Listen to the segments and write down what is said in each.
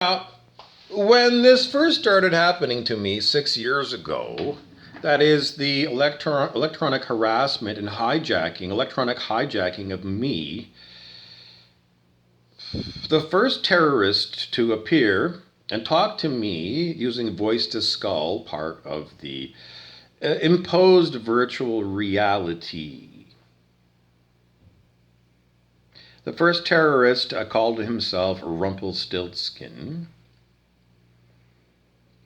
Now, when this first started happening to me 6 years ago, that is the electronic harassment and hijacking, electronic hijacking of me, the first terrorist to appear and talk to me using voice to skull, part of the imposed virtual reality. The first terrorist called himself Rumpelstiltskin.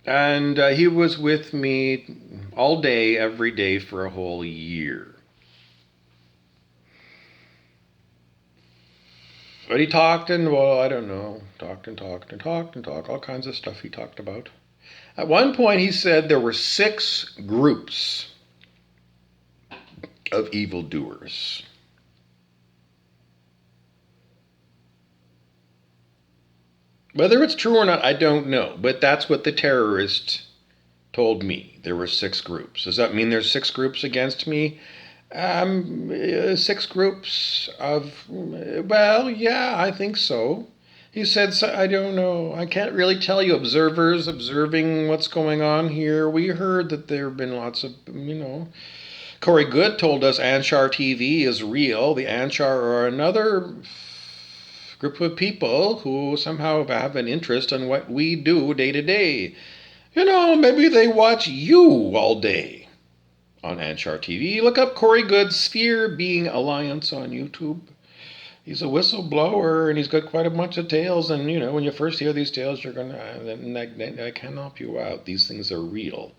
And he was with me all day, every day for a whole year. But he talked and, well, I don't know, talked, all kinds of stuff he talked about. At one point, he said there were 6 groups of evildoers. Whether it's true or not, I don't know. But that's what the terrorist told me. There were 6 groups. Does that mean there's 6 groups against me? 6 groups of, well, yeah, I think so. He said, so, I don't know. I can't really tell you. Observers observing what's going on here. We heard that there have been lots of, Corey Good told us Anshar TV is real. The Anshar are another group of people who somehow have an interest in what we do day to day. Maybe they watch you all day on Anshar TV. Look up Corey Good's Sphere Being Alliance on YouTube. He's a whistleblower and he's got quite a bunch of tales. And, when you first hear these tales, you're going to, I can help you out. These things are real.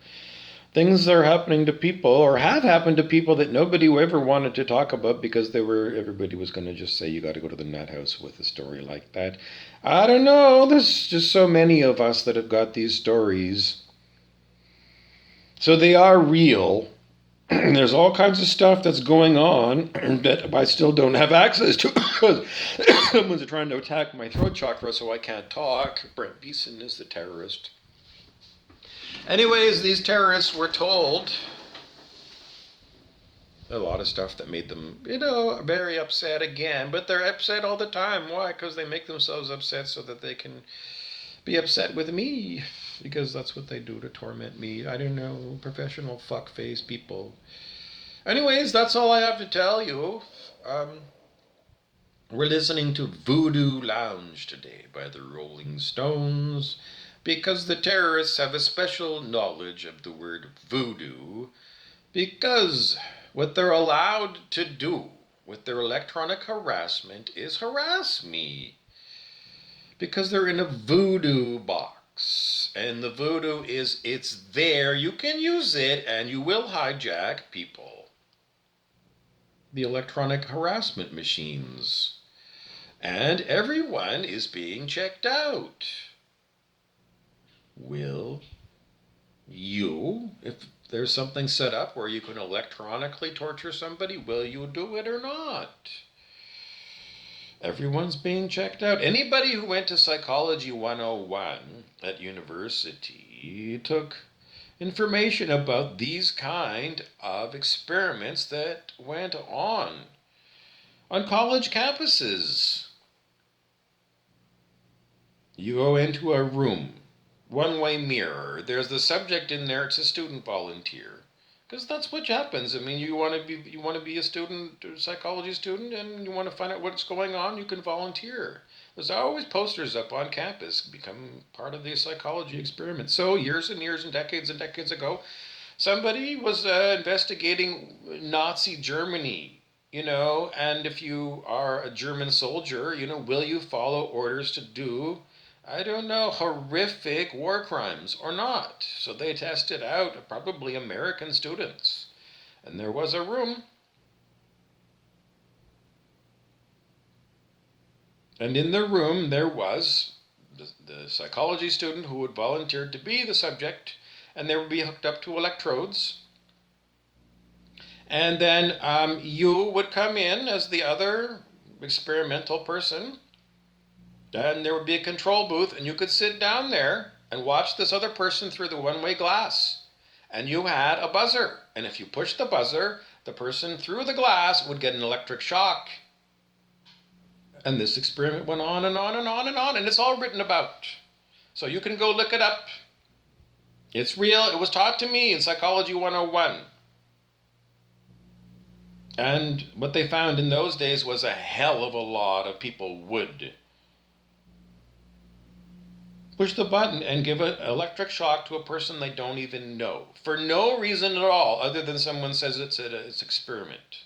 Things are happening to people, or have happened to people, that nobody ever wanted to talk about because everybody was going to just say you got to go to the nut house with a story like that. I don't know. There's just so many of us that have got these stories. So they are real. There's all kinds of stuff that's going on that I still don't have access to because someone's trying to attack my throat chakra so I can't talk. Brent Beeson is the terrorist. Anyways, these terrorists were told a lot of stuff that made them, very upset again. But they're upset all the time. Why? Because they make themselves upset so that they can be upset with me. Because that's what they do to torment me. I don't know, professional fuckface people. Anyways, that's all I have to tell you. We're listening to VooDoo Lounge today by the Rolling Stones, because the terrorists have a special knowledge of the word voodoo, because what they're allowed to do with their electronic harassment is harass me. Because they're in a voodoo box. And the voodoo is, it's there, you can use it, and you will hijack people. The electronic harassment machines. And everyone is being checked out. Will you, if there's something set up where you can electronically torture somebody, will you do it or not? Everyone's being checked out. Anybody who went to Psychology 101 at university took information about these kind of experiments that went on college campuses. You go into a room, one-way mirror. There's the subject in there. It's a student volunteer, because that's what happens. I mean, you want to be a student, a psychology student, and you want to find out what's going on. You can volunteer. There's always posters up on campus. Become part of the psychology experiment. So years and years and decades ago, somebody was investigating Nazi Germany. And if you are a German soldier, will you follow orders to do, I don't know, horrific war crimes or not? So they tested out probably American students. And there was a room. And in the room there was the psychology student who had volunteered to be the subject, and they would be hooked up to electrodes. And then you would come in as the other experimental person. And there would be a control booth, and you could sit down there and watch this other person through the one-way glass. And you had a buzzer. And if you pushed the buzzer, the person through the glass would get an electric shock. And this experiment went on and on and on and on. And it's all written about. So you can go look it up. It's real. It was taught to me in Psychology 101. And what they found in those days was a hell of a lot of people would push the button and give an electric shock to a person they don't even know. For no reason at all, other than someone says it's an experiment.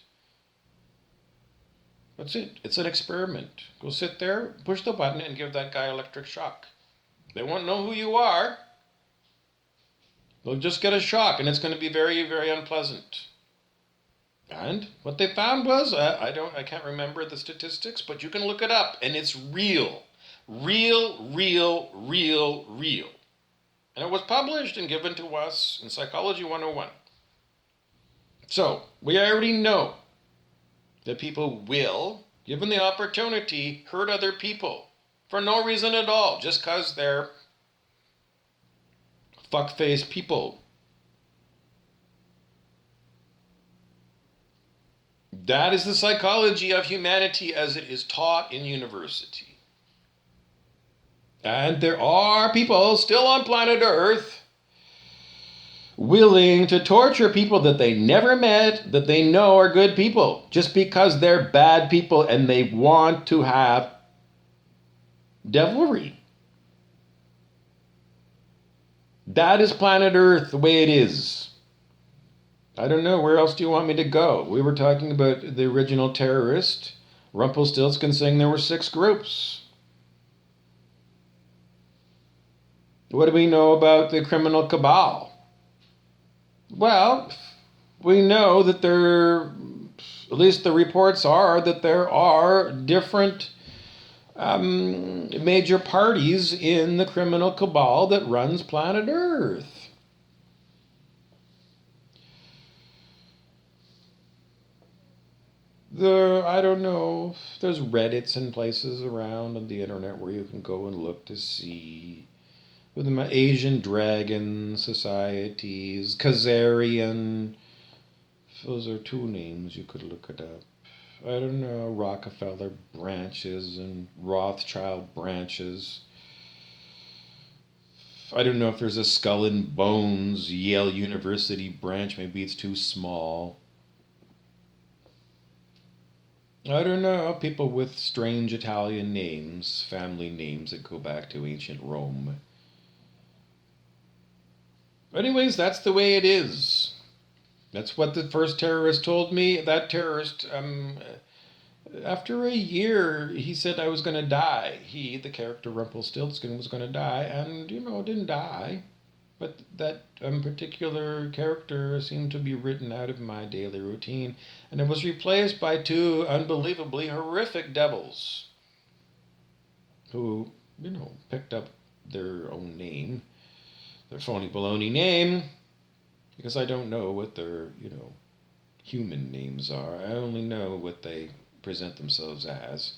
That's it. It's an experiment. Go sit there, push the button, and give that guy electric shock. They won't know who you are. They'll just get a shock, and it's going to be very, very unpleasant. And what they found was, I can't remember the statistics, but you can look it up, and it's real. Real, real, real, real. And it was published and given to us in Psychology 101. So, we already know that people will, given the opportunity, hurt other people for no reason at all, just because they're fuck-faced people. That is the psychology of humanity as it is taught in university. And there are people still on planet Earth willing to torture people that they never met, that they know are good people, just because they're bad people and they want to have devilry. That is planet Earth the way it is. I don't know, where else do you want me to go? We were talking about the original terrorist. Rumpelstiltskin saying there were 6 groups. What do we know about the criminal cabal? Well, we know that at least the reports are that there are different major parties in the criminal cabal that runs planet Earth. I don't know, there's Reddits and places around on the internet where you can go and look to see with the Asian Dragon Societies, Khazarian. Those are 2 names, you could look it up. I don't know, Rockefeller branches and Rothschild branches. I don't know if there's a Skull and Bones Yale University branch, maybe it's too small. I don't know, people with strange Italian names, family names that go back to ancient Rome. Anyways, that's the way it is. That's what the first terrorist told me. That terrorist, after a year, he said I was going to die. He, the character Rumpelstiltskin, was going to die, and, didn't die. But that particular character seemed to be written out of my daily routine, and it was replaced by 2 unbelievably horrific devils who, picked up their own name, their phony baloney name, because I don't know what their, human names are. I only know what they present themselves as.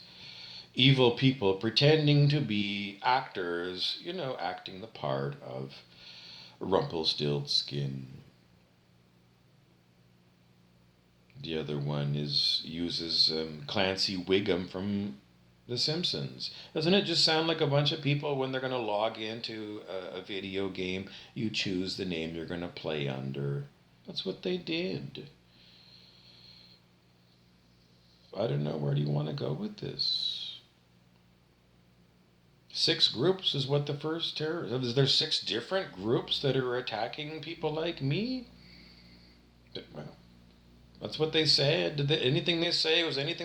Evil people pretending to be actors, acting the part of Rumpelstiltskin. The other one uses Clancy Wiggum from The Simpsons. Doesn't it just sound like a bunch of people when they're going to log into a video game, you choose the name you're going to play under? That's what they did. I don't know, where do you want to go with this? 6 groups is what the first terror... Is there 6 different groups that are attacking people like me? Well, that's what they said. Was anything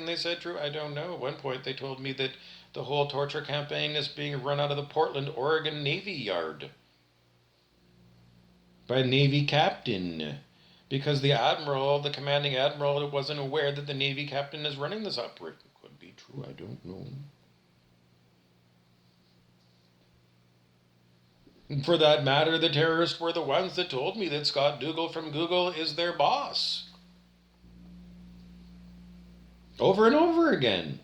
they said true? I don't know. At one point they told me that the whole torture campaign is being run out of the Portland, Oregon Navy Yard by a Navy captain, because the commanding admiral, wasn't aware that the Navy captain is running this operation. Could be true, I don't know. For that matter, the terrorists were the ones that told me that Scott Dougal from Google is their boss. Over and over again.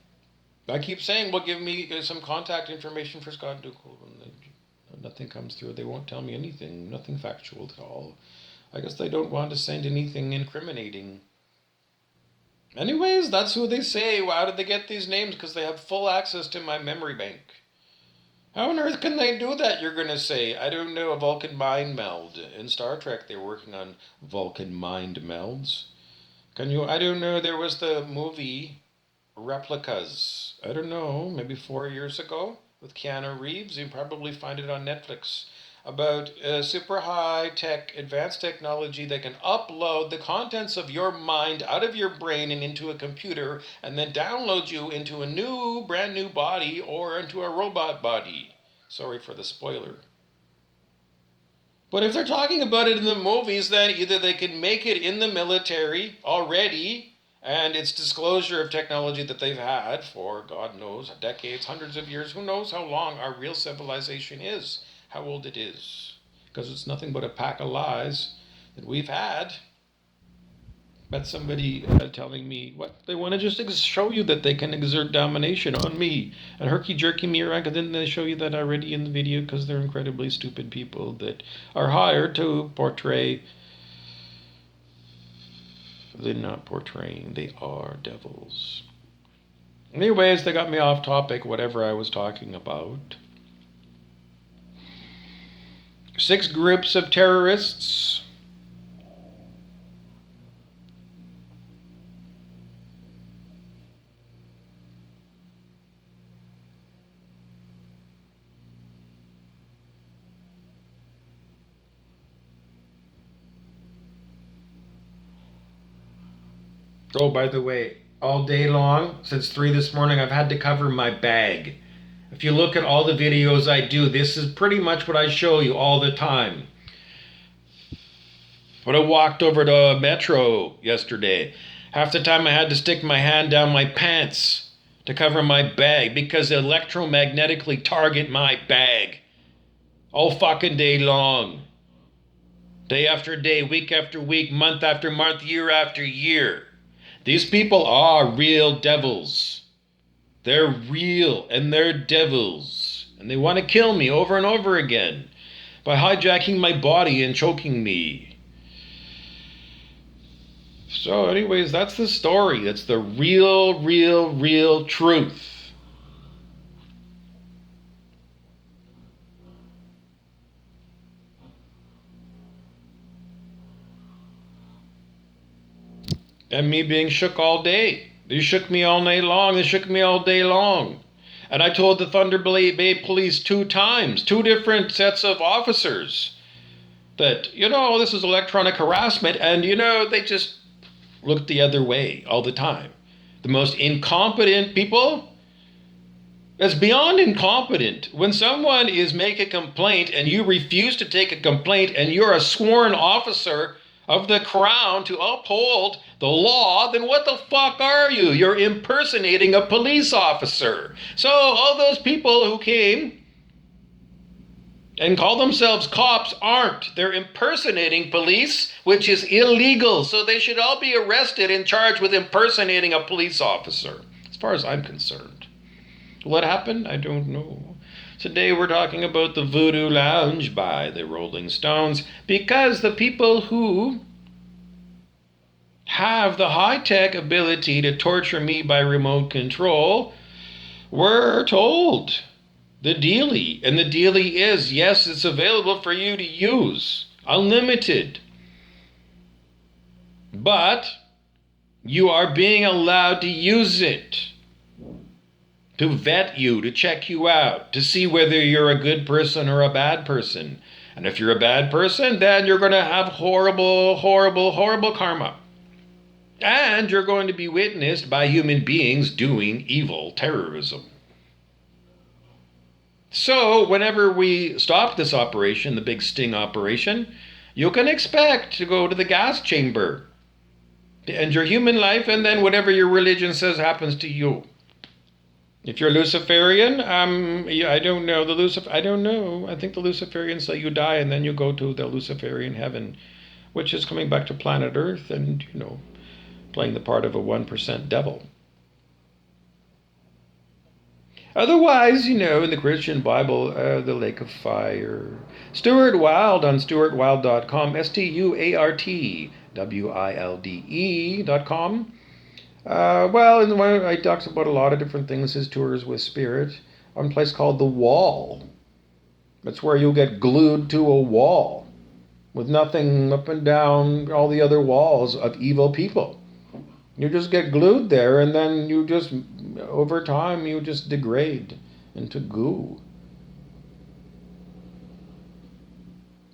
I keep saying, well, give me some contact information for Scott Dougal. And nothing comes through. They won't tell me anything. Nothing factual at all. I guess they don't want to send anything incriminating. Anyways, that's who they say. How did they get these names? Because they have full access to my memory bank. How on earth can they do that, you're going to say? I don't know, a Vulcan mind meld. In Star Trek, they were working on Vulcan mind melds. Can you? I don't know, there was the movie Replicas. I don't know, maybe 4 years ago with Keanu Reeves. You probably find it on Netflix. About super high tech, advanced technology that can upload the contents of your mind out of your brain and into a computer and then download you into a new, brand new body or into a robot body. Sorry for the spoiler. But if they're talking about it in the movies, then either they can make it in the military already, and it's disclosure of technology that they've had for God knows decades, hundreds of years, who knows how long our real civilization is, how old it is, because it's nothing but a pack of lies that we've had. But somebody telling me what they want to just show you that they can exert domination on me and herky jerky me around. Didn't they show you that already in the video? Because they're incredibly stupid people that are hired to portray. They're not portraying, they are devils. Anyways, they got me off topic, whatever I was talking about. 6 groups of terrorists. Oh, by the way, all day long, since 3 this morning, I've had to cover my bag. If you look at all the videos I do, this is pretty much what I show you all the time. When I walked over to Metro yesterday, half the time I had to stick my hand down my pants to cover my bag because they electromagnetically target my bag all fucking day long. Day after day, week after week, month after month, year after year. These people are real devils. They're real and they're devils. And they want to kill me over and over again by hijacking my body and choking me. So anyways, that's the story. That's the real truth. And me being shook all day. They shook me all night long. They shook me all day long. And I told the Thunder Bay Police 2 times, 2 different sets of officers, that, this is electronic harassment. And, they just looked the other way all the time. The most incompetent people. It's beyond incompetent. When someone is making a complaint and you refuse to take a complaint and you're a sworn officer of the crown to uphold the law, then what the fuck are you? You're impersonating a police officer. So all those people who came and call themselves cops aren't. They're impersonating police, which is illegal. So they should all be arrested and charged with impersonating a police officer, as far as I'm concerned. What happened? I don't know. Today we're talking about the VooDoo Lounge by the Rolling Stones, because the people who have the high-tech ability to torture me by remote control were told the dealie. And the dealie is, yes, it's available for you to use, unlimited. But you are being allowed to use it to vet you, to check you out, to see whether you're a good person or a bad person. And if you're a bad person, then you're going to have horrible karma. And you're going to be witnessed by human beings doing evil terrorism. So whenever we stop this operation, the big sting operation, you can expect to go to the gas chamber to end your human life, and then whatever your religion says happens to you. If you're Luciferian, I don't know. I don't know. I think the Luciferians say you die and then you go to the Luciferian heaven, which is coming back to planet Earth and, playing the part of a 1% devil. Otherwise, in the Christian Bible, the lake of fire. Stuart Wilde on stuartwilde.com, STUARTWILDE.com. Well, in the one I talks about a lot of different things, his tours with spirit. one place called the Wall. It's where you'll get glued to a wall with nothing up and down all the other walls of evil people. You just get glued there, and then you just, over time, you just degrade into goo.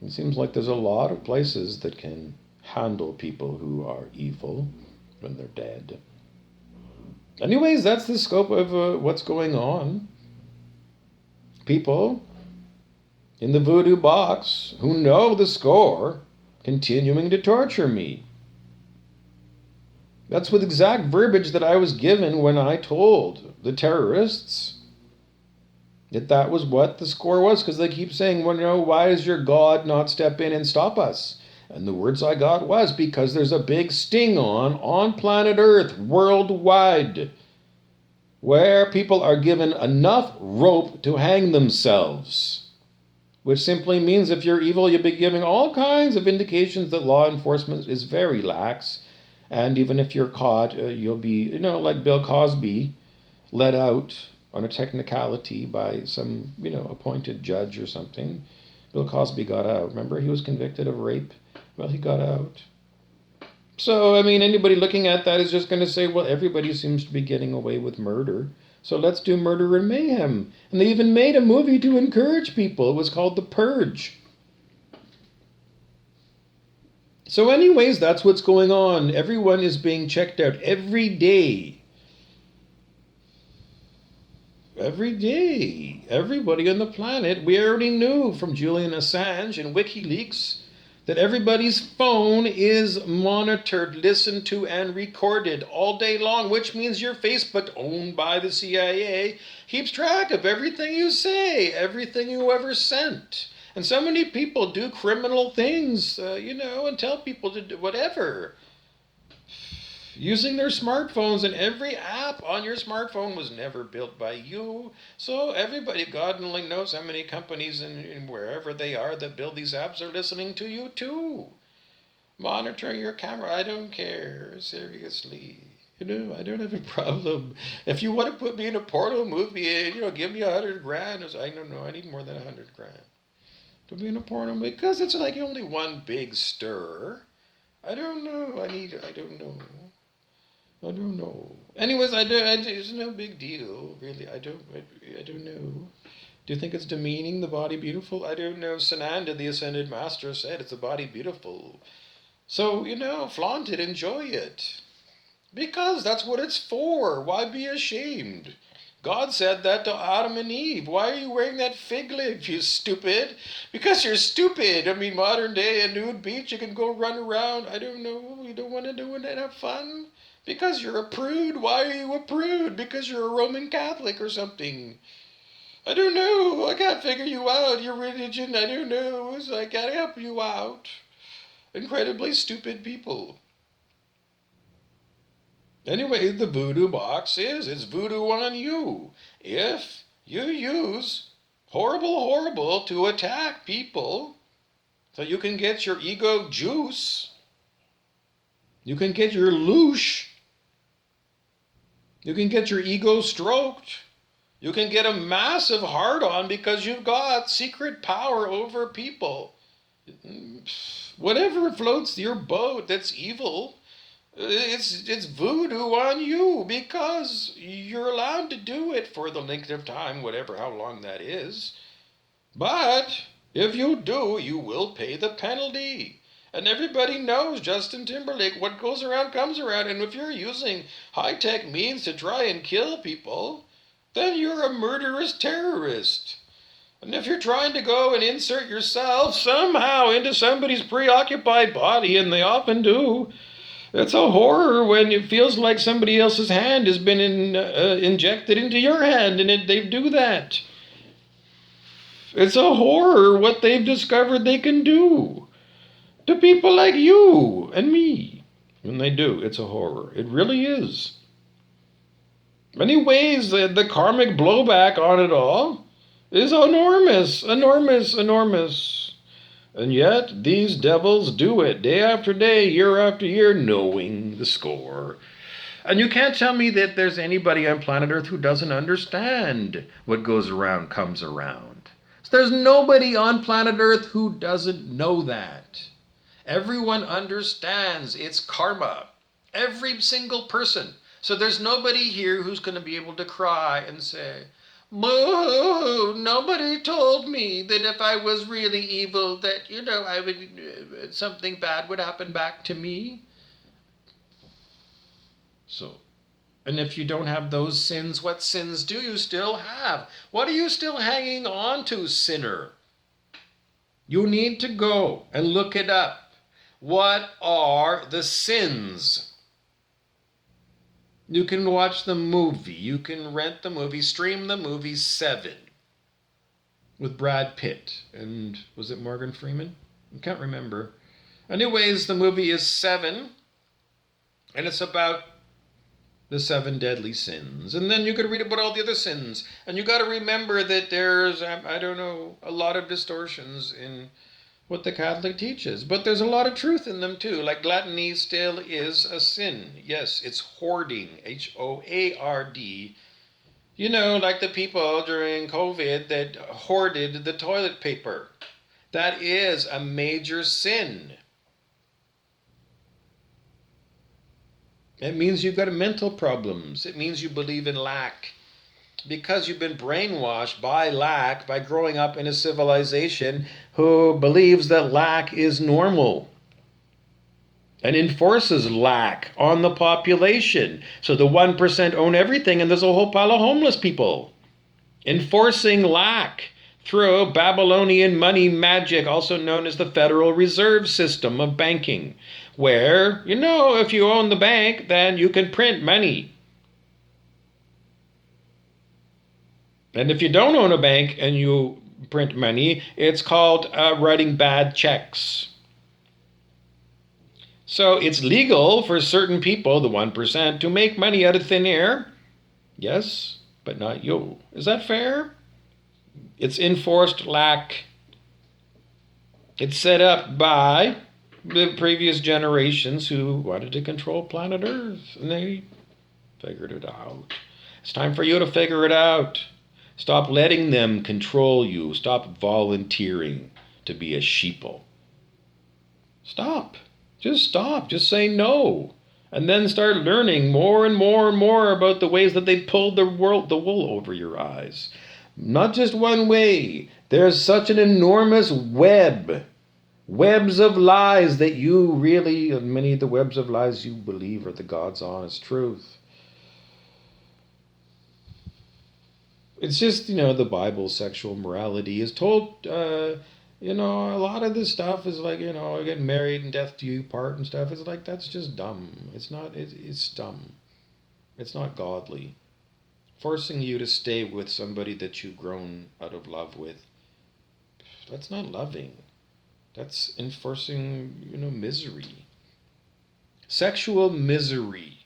It seems like there's a lot of places that can handle people who are evil when they're dead. Anyways, that's the scope of what's going on. People in the voodoo box who know the score continuing to torture me. That's with exact verbiage that I was given when I told the terrorists that was what the score was, because they keep saying, well, no, why does your God not step in and stop us? And the words I got was, because there's a big sting on planet Earth, worldwide, where people are given enough rope to hang themselves. Which simply means if you're evil, you'll be giving all kinds of indications that law enforcement is very lax. And even if you're caught, you'll be, like Bill Cosby, let out on a technicality by some, appointed judge or something. Bill Cosby got out. Remember, he was convicted of rape. Well, he got out. So, anybody looking at that is just going to say, well, everybody seems to be getting away with murder. So let's do murder and mayhem. And they even made a movie to encourage people. It was called The Purge. So anyways, that's what's going on. Everyone is being checked out every day. Every day. Everybody on the planet. We already knew from Julian Assange and WikiLeaks that everybody's phone is monitored, listened to, and recorded all day long, which means your Facebook, owned by the CIA, keeps track of everything you say, everything you ever sent. And so many people do criminal things, and tell people to do whatever. Using their smartphones, and every app on your smartphone was never built by you. So everybody, God only knows how many companies in wherever they are that build these apps are listening to you too. Monitoring your camera, I don't care, seriously. I don't have a problem. If you want to put me in a porno movie, give me $100,000. I don't know, I need more than $100,000 to be in a porno movie, because it's like only one big stir. I don't know. Anyways, it's no big deal, really. I don't know. Do you think it's demeaning the body beautiful? I don't know. Sananda, the Ascended Master, said it's a body beautiful. So, flaunt it, enjoy it. Because that's what it's for. Why be ashamed? God said that to Adam and Eve. Why are you wearing that fig leaf, you stupid? Because you're stupid. Modern day, a nude beach, you can go run around. I don't know. You don't want to do it and have fun? Because you're a prude. Why are you a prude? Because you're a Roman Catholic or something. I don't know. I can't figure you out. Your religion, I don't know. So I can't help you out. Incredibly stupid people. Anyway, the voodoo box it's voodoo on you. If you use horrible to attack people, so you can get your ego juice, you can get your loosh, you can get your ego stroked, you can get a massive hard-on because you've got secret power over people. Whatever floats your boat that's evil, it's voodoo on you, because you're allowed to do it for the length of time, how long that is. But if you do, you will pay the penalty. And everybody knows, Justin Timberlake, what goes around comes around. And if you're using high-tech means to try and kill people, then you're a murderous terrorist. And if you're trying to go and insert yourself somehow into somebody's preoccupied body, and they often do, it's a horror when it feels like somebody else's hand has been injected into your hand, and they do that. It's a horror what they've discovered they can do to people like you and me. When they do, it's a horror. It really is. Anyways, the karmic blowback on it all is enormous. And yet, these devils do it day after day, year after year, knowing the score. And you can't tell me that there's anybody on planet Earth who doesn't understand what goes around comes around. So there's nobody on planet Earth who doesn't know that. Everyone understands it's karma. Every single person. So there's nobody here who's going to be able to cry and say, "Moo, nobody told me that if I was really evil that, I would something bad would happen back to me." So, and if you don't have those sins, what sins do you still have? What are you still hanging on to, sinner? You need to go and look it up. What are the sins? You can watch the movie. You can rent the movie, stream the movie Seven with Brad Pitt. And was it Morgan Freeman? I can't remember. Anyways, the movie is Seven. And it's about the 7 deadly sins. And then you could read about all the other sins. And you got to remember that there's, a lot of distortions in what the Catholic teaches. But there's a lot of truth in them too. Like gluttony still is a sin. Yes, it's hoarding. Hoard. Like the people during COVID that hoarded the toilet paper. That is a major sin. It means you've got mental problems. It means you believe in lack. Because you've been brainwashed by lack, by growing up in a civilization who believes that lack is normal and enforces lack on the population. So the 1% own everything, and there's a whole pile of homeless people. Enforcing lack through Babylonian money magic, also known as the Federal Reserve System of banking, where, if you own the bank, then you can print money. And if you don't own a bank and you print money, it's called writing bad checks. So it's legal for certain people, the 1%, to make money out of thin air. Yes, but not you. Is that fair? It's enforced lack. It's set up by the previous generations who wanted to control planet Earth, and they figured it out. It's time for you to figure it out. Stop letting them control you. Stop volunteering to be a sheeple. Stop. Just stop. Just say no. And then start learning more and more and more about the ways that they pulled the wool over your eyes. Not just one way. There's such an enormous webs of lies that you really, many of the webs of lies you believe are the God's honest truth. It's just, the Bible, sexual morality is told, a lot of this stuff is like, get married and death do you part and stuff. It's like, that's just dumb. It's dumb. It's not godly. Forcing you to stay with somebody that you've grown out of love with, that's not loving. That's enforcing, misery. Sexual misery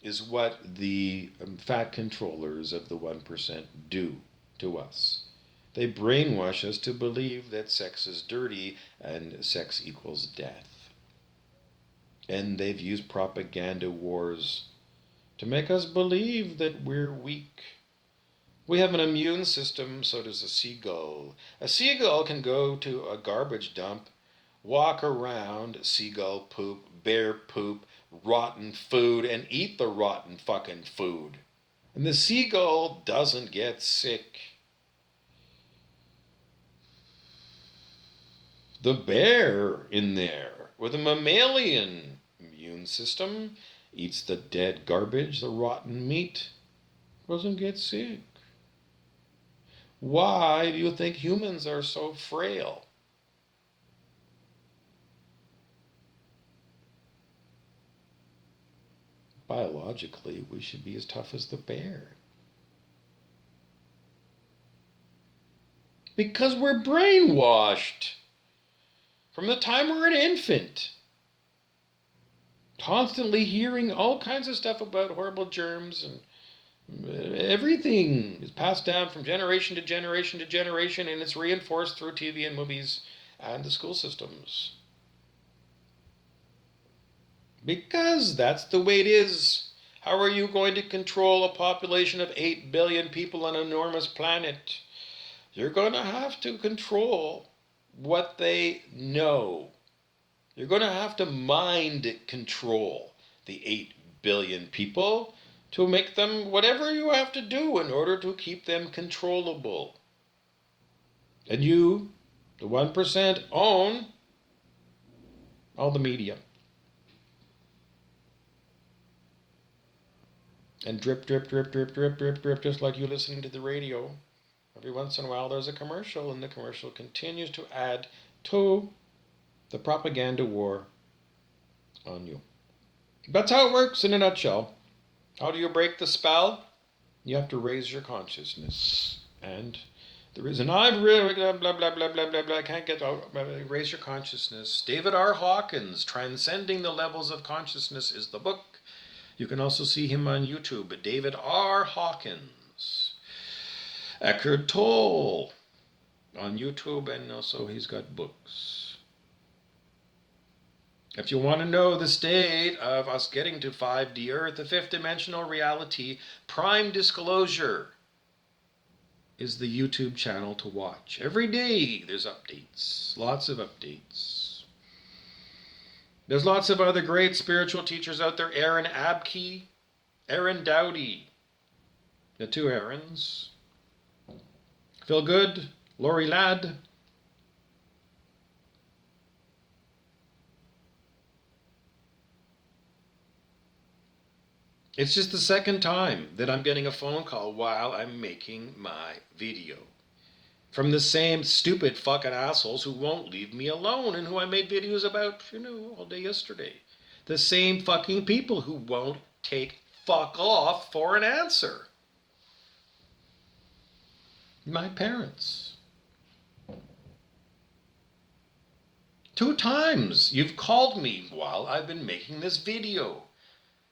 is what the fat controllers of the 1% do to us. They brainwash us to believe that sex is dirty and sex equals death. And they've used propaganda wars to make us believe that we're weak. We have an immune system, so does a seagull. A seagull can go to a garbage dump, walk around seagull poop, bear poop, rotten food, and eat the rotten fucking food. And the seagull doesn't get sick. The bear in there, with a mammalian immune system, eats the dead garbage, the rotten meat, doesn't get sick. Why do you think humans are so frail? Biologically, we should be as tough as the bear. Because we're brainwashed from the time we're an infant. Constantly hearing all kinds of stuff about horrible germs, and everything is passed down from generation to generation to generation, and it's reinforced through TV and movies and the school systems. Because that's the way it is. How are you going to control a population of 8 billion people on an enormous planet? You're going to have to control what they know. You're going to have to mind control the 8 billion people to make them whatever you have to do in order to keep them controllable. And you, the 1%, own all the media. And drip, drip, drip, drip, drip, drip, drip, just like you listening to the radio. Every once in a while there's a commercial, and the commercial continues to add to the propaganda war on you. That's how it works in a nutshell. How do you break the spell? You have to raise your consciousness. And the reason I've really blah, blah, blah, blah, blah, blah, blah, I can't get out, raise your consciousness. David R. Hawkins, Transcending the Levels of Consciousness is the book. You can also see him on YouTube, David R. Hawkins. Eckhart Tolle on YouTube, and also he's got books. If you want to know the state of us getting to 5D Earth, the fifth dimensional reality, Prime Disclosure is the YouTube channel to watch. Every day there's updates, lots of updates. There's lots of other great spiritual teachers out there. Aaron Abke, Aaron Dowdy, the two Aarons. Phil Good, Lori Ladd. It's just the second time that I'm getting a phone call while I'm making my video from the same stupid fucking assholes who won't leave me alone and who I made videos about, all day yesterday. The same fucking people who won't take fuck off for an answer. My parents. 2 times you've called me while I've been making this video.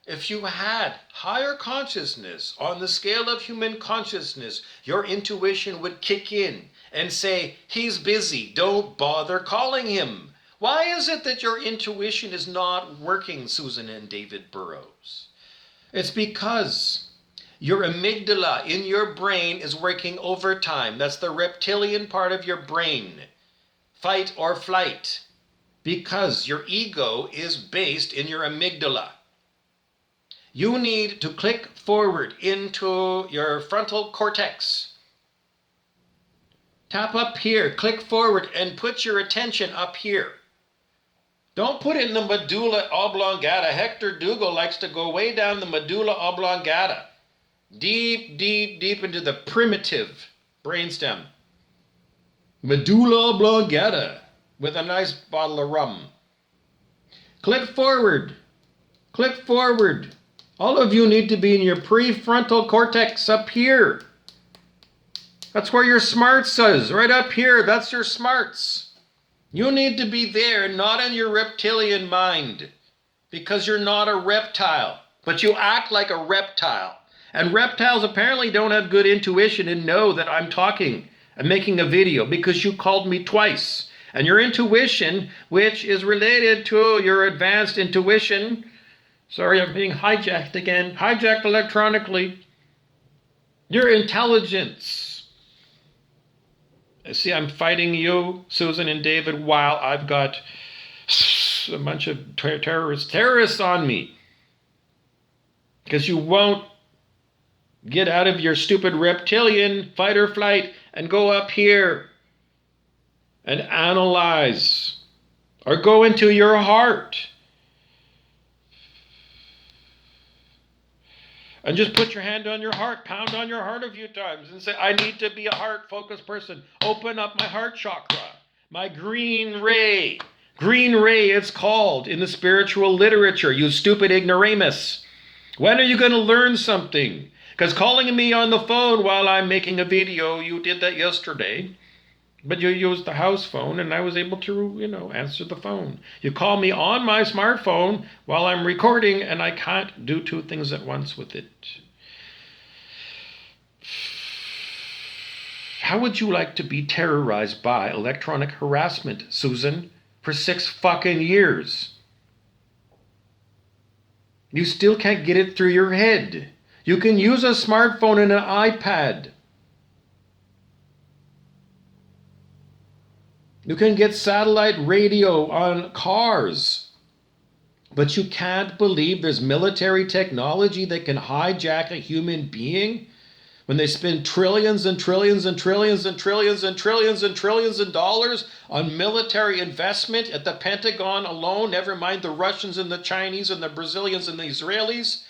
If you had higher consciousness on the scale of human consciousness, your intuition would kick in and say, he's busy, don't bother calling him. Why is it that your intuition is not working, Susan and David Burrows? It's because your amygdala in your brain is working overtime. That's the reptilian part of your brain. Fight or flight. Because your ego is based in your amygdala. You need to click forward into your frontal cortex. Tap up here, click forward, and put your attention up here. Don't put it in the medulla oblongata. Hector Dougal likes to go way down the medulla oblongata. Deep, deep, deep into the primitive brainstem. Medulla oblongata with a nice bottle of rum. Click forward. Click forward. All of you need to be in your prefrontal cortex up here. That's where your smarts is, right up here. That's your smarts. You need to be there, not in your reptilian mind, because you're not a reptile, but you act like a reptile. And reptiles apparently don't have good intuition and know that I'm talking and making a video because you called me twice. And your intuition, which is related to your advanced intuition, sorry, I'm being hijacked again. Hijacked electronically. Your intelligence. See, I'm fighting you, Susan and David, while I've got a bunch of terrorists on me. Because you won't get out of your stupid reptilian fight or flight and go up here and analyze. Or go into your heart. And just put your hand on your heart, pound on your heart a few times and say, I need to be a heart-focused person. Open up my heart chakra, my green ray. Green ray, it's called in the spiritual literature, you stupid ignoramus. When are you going to learn something? Because calling me on the phone while I'm making a video, you did that yesterday. But you used the house phone, and I was able to, answer the phone. You call me on my smartphone while I'm recording, and I can't do 2 things at once with it. How would you like to be terrorized by electronic harassment, Susan, for 6 fucking years? You still can't get it through your head. You can use a smartphone and an iPad. You can get satellite radio on cars. But you can't believe there's military technology that can hijack a human being when they spend trillions and trillions and trillions and trillions and trillions and trillions of dollars on military investment at the Pentagon alone, never mind the Russians and the Chinese and the Brazilians and the Israelis.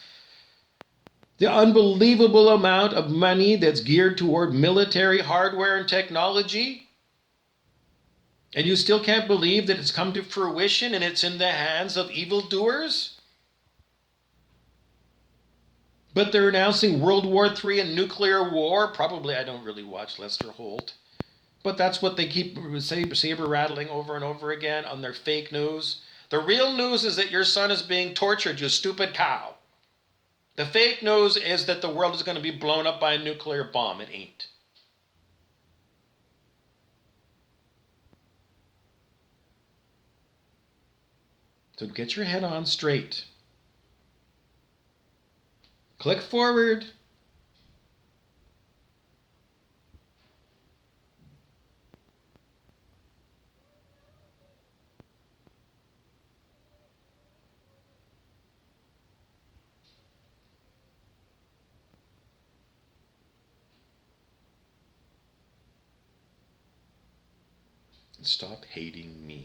The unbelievable amount of money that's geared toward military hardware and technology. And you still can't believe that it's come to fruition and it's in the hands of evildoers? But they're announcing World War III and nuclear war. Probably, I don't really watch Lester Holt. But that's what they keep saber rattling over and over again on their fake news. The real news is that your son is being tortured, you stupid cow. The fake news is that the world is going to be blown up by a nuclear bomb. It ain't. So get your head on straight. Click forward. And stop hating me.